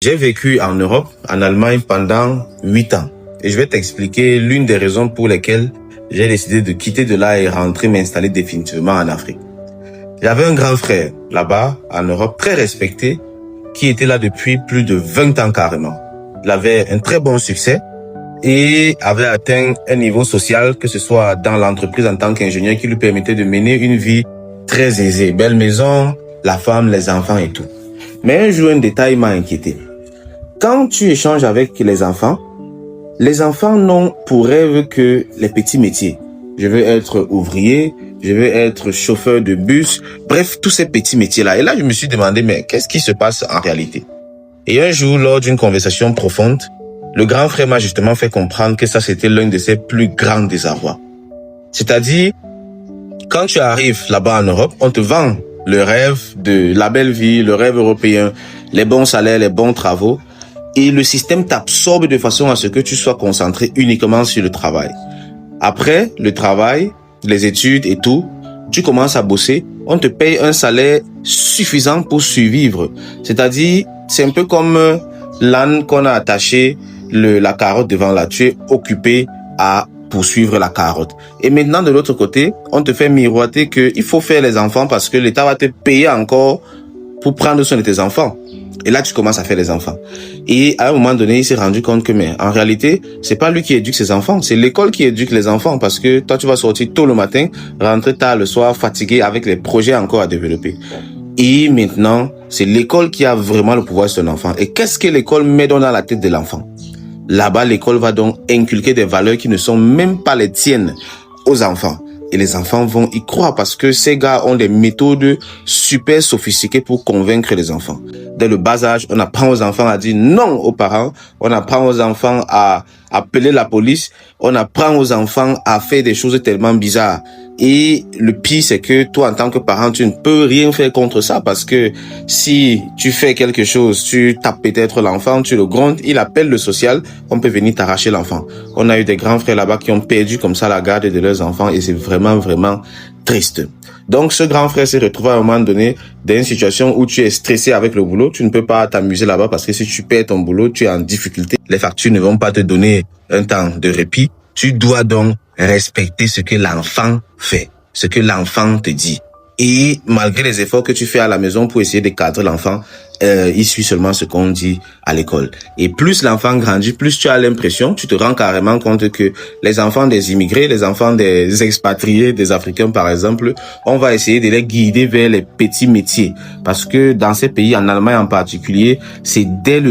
J'ai vécu en Europe, en Allemagne pendant 8 ans. Et je vais t'expliquer l'une des raisons pour lesquelles j'ai décidé de quitter de là et rentrer m'installer définitivement en Afrique. J'avais un grand frère là-bas, en Europe, très respecté, qui était là depuis plus de 20 ans carrément. Il avait un très bon succès et avait atteint un niveau social, que ce soit dans l'entreprise en tant qu'ingénieur, qui lui permettait de mener une vie très aisée. Belle maison, la femme, les enfants et tout. Mais un jour, un détail m'a inquiété. Quand tu échanges avec les enfants n'ont pour rêve que les petits métiers. Je veux être ouvrier, je veux être chauffeur de bus, bref, tous ces petits métiers-là. Et là, je me suis demandé, mais qu'est-ce qui se passe en réalité? Et un jour, lors d'une conversation profonde, le grand frère m'a justement fait comprendre que ça, c'était l'un de ses plus grands désarrois. C'est-à-dire, quand tu arrives là-bas en Europe, on te vend le rêve de la belle vie, le rêve européen, les bons salaires, les bons travaux. Et le système t'absorbe de façon à ce que tu sois concentré uniquement sur le travail. Après le travail, les études et tout, tu commences à bosser, on te paye un salaire suffisant pour survivre. C'est-à-dire, c'est un peu comme l'âne qu'on a attaché la carotte devant là. Tu es occupé à poursuivre la carotte. Et maintenant, de l'autre côté, on te fait miroiter qu'il faut faire les enfants parce que l'État va te payer encore pour prendre soin de tes enfants. Et là, tu commences à faire les enfants. Et à un moment donné, il s'est rendu compte que, mais en réalité, c'est pas lui qui éduque ses enfants, c'est l'école qui éduque les enfants, parce que toi, tu vas sortir tôt le matin, rentrer tard le soir, fatigué avec les projets encore à développer. Et maintenant, c'est l'école qui a vraiment le pouvoir sur ton enfant. Et qu'est-ce que l'école met dans la tête de l'enfant? Là-bas, l'école va donc inculquer des valeurs qui ne sont même pas les tiennes aux enfants. Et les enfants vont y croire parce que ces gars ont des méthodes super sophistiquées pour convaincre les enfants. Dès le bas âge, on apprend aux enfants à dire non aux parents. On apprend aux enfants à appeler la police. On apprend aux enfants à faire des choses tellement bizarres. Et le pire, c'est que toi, en tant que parent, tu ne peux rien faire contre ça parce que si tu fais quelque chose, tu tapes peut-être l'enfant, tu le grondes, il appelle le social, on peut venir t'arracher l'enfant. On a eu des grands frères là-bas qui ont perdu comme ça la garde de leurs enfants et c'est vraiment, vraiment triste. Donc, ce grand frère s'est retrouvé à un moment donné dans une situation où tu es stressé avec le boulot. Tu ne peux pas t'amuser là-bas parce que si tu perds ton boulot, tu es en difficulté. Les factures ne vont pas te donner un temps de répit. Tu dois donc respecter ce que l'enfant fait, ce que l'enfant te dit. Et malgré les efforts que tu fais à la maison pour essayer de cadrer l'enfant, il suit seulement ce qu'on dit à l'école. Et plus l'enfant grandit, plus tu as l'impression, tu te rends carrément compte que les enfants des immigrés, les enfants des expatriés, des Africains par exemple, on va essayer de les guider vers les petits métiers. Parce que dans ces pays, en Allemagne en particulier, c'est dès le